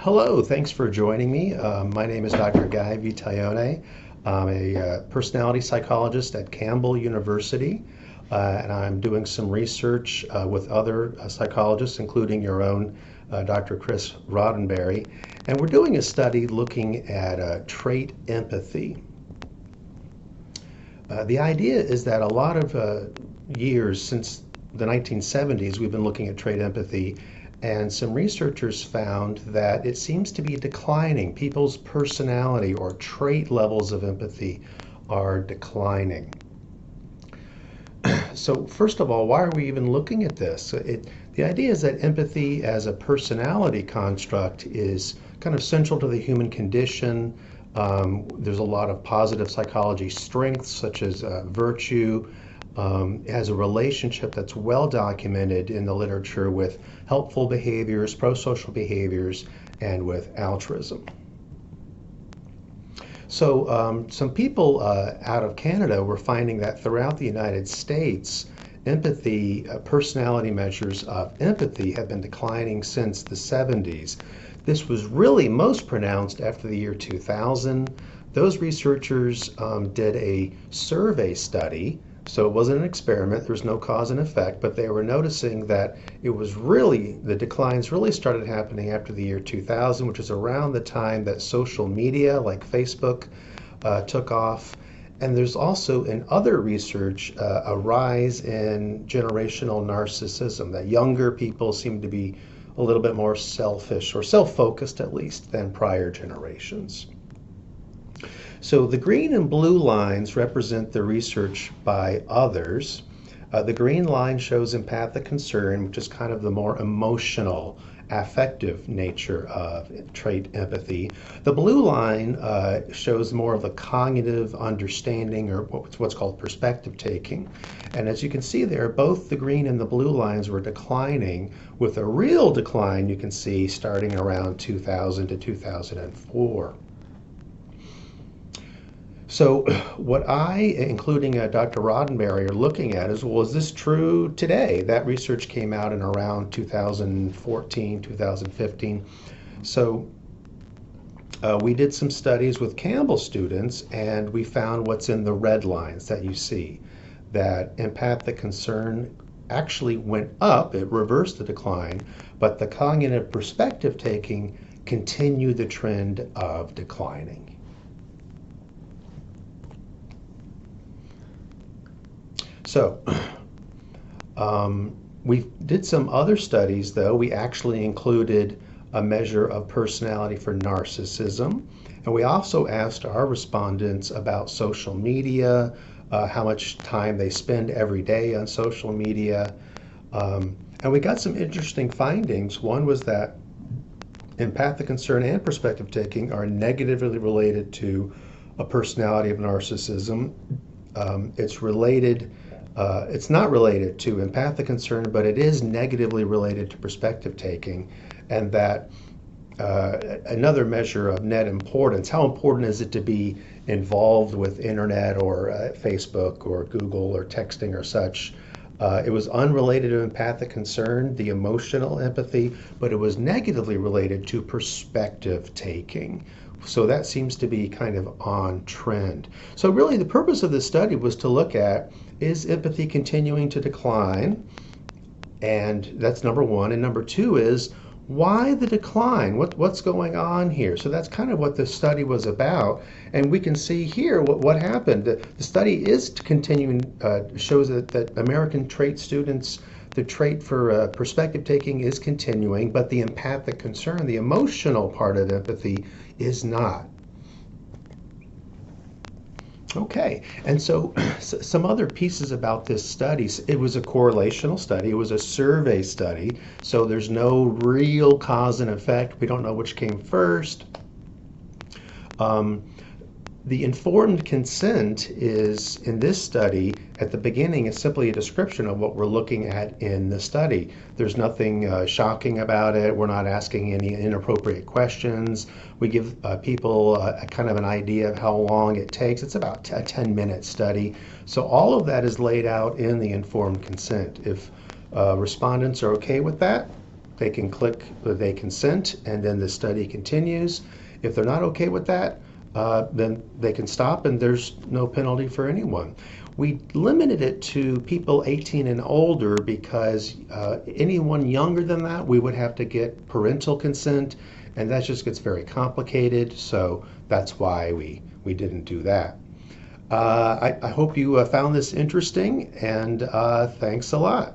Hello, thanks for joining me. My name is Dr. Guy Vitaglione. I'm a personality psychologist at Campbell University, and I'm doing some research with other psychologists, including your own Dr. Chris Roddenberry. And we're doing a study looking at trait empathy. The idea is that a lot of years since the 1970s, we've been looking at trait empathy, and some researchers found that it seems to be declining. People's personality or trait levels of empathy are declining. So first of all, why are we even looking at this? The idea is that empathy as a personality construct is kind of central to the human condition. There's a lot of positive psychology strengths, such as virtue. It has a relationship that's well documented in the literature with helpful behaviors, pro-social behaviors, and with altruism. So some people out of Canada were finding that throughout the United States, empathy, personality measures of empathy have been declining since the 70s. This was really most pronounced after the year 2000. Those researchers did a survey study. So it wasn't an experiment, there was no cause and effect, but they were noticing that the declines really started happening after the year 2000, which is around the time that social media like Facebook took off. And there's also in other research a rise in generational narcissism, that younger people seem to be a little bit more selfish, or self-focused at least, than prior generations. So the green and blue lines represent the research by others. The green line shows empathic concern, which is kind of the more emotional, affective nature of trait empathy. The blue line shows more of a cognitive understanding, or what's called perspective taking. And as you can see there, both the green and the blue lines were declining, with a real decline you can see starting around 2000 to 2004. So what I, including Dr. Roddenberry, are looking at is, well, is this true today? That research came out in around 2014, 2015. So we did some studies with Campbell students, and we found what's in the red lines that you see, that empathic concern actually went up, it reversed the decline, but the cognitive perspective taking continued the trend of declining. So we did some other studies, though. We actually included a measure of personality for narcissism, and we also asked our respondents about social media, how much time they spend every day on social media, and we got some interesting findings. One was that empathic concern and perspective taking are negatively related to a personality of narcissism. It's not related to empathic concern, but it is negatively related to perspective taking, and that another measure of net importance, how important is it to be involved with internet or Facebook or Google or texting or such. It was unrelated to empathic concern, the emotional empathy, but it was negatively related to perspective taking. So that seems to be kind of on trend. So really the purpose of this study was to look at, is empathy continuing to decline? And that's number one. And number two is, why the decline? What's going on here? So that's kind of what the study was about. And we can see here what happened. The study is continuing, shows that American trait students, the trait for perspective taking is continuing, but the empathic concern, the emotional part of empathy, is not. Okay, and so some other pieces about this study. It was a correlational study. It was a survey study, so there's no real cause and effect. We don't know which came first. The informed consent is, in this study, at the beginning, it's simply a description of what we're looking at in the study. There's nothing shocking about it. We're not asking any inappropriate questions. We give people a kind of an idea of how long it takes. It's about a 10-minute study. So all of that is laid out in the informed consent. If respondents are okay with that, they can click they consent, and then the study continues. If they're not okay with that, then they can stop, and there's no penalty for anyone. We limited it to people 18 and older because anyone younger than that, we would have to get parental consent, and that just gets very complicated. So that's why we didn't do that. I hope you found this interesting, and thanks a lot.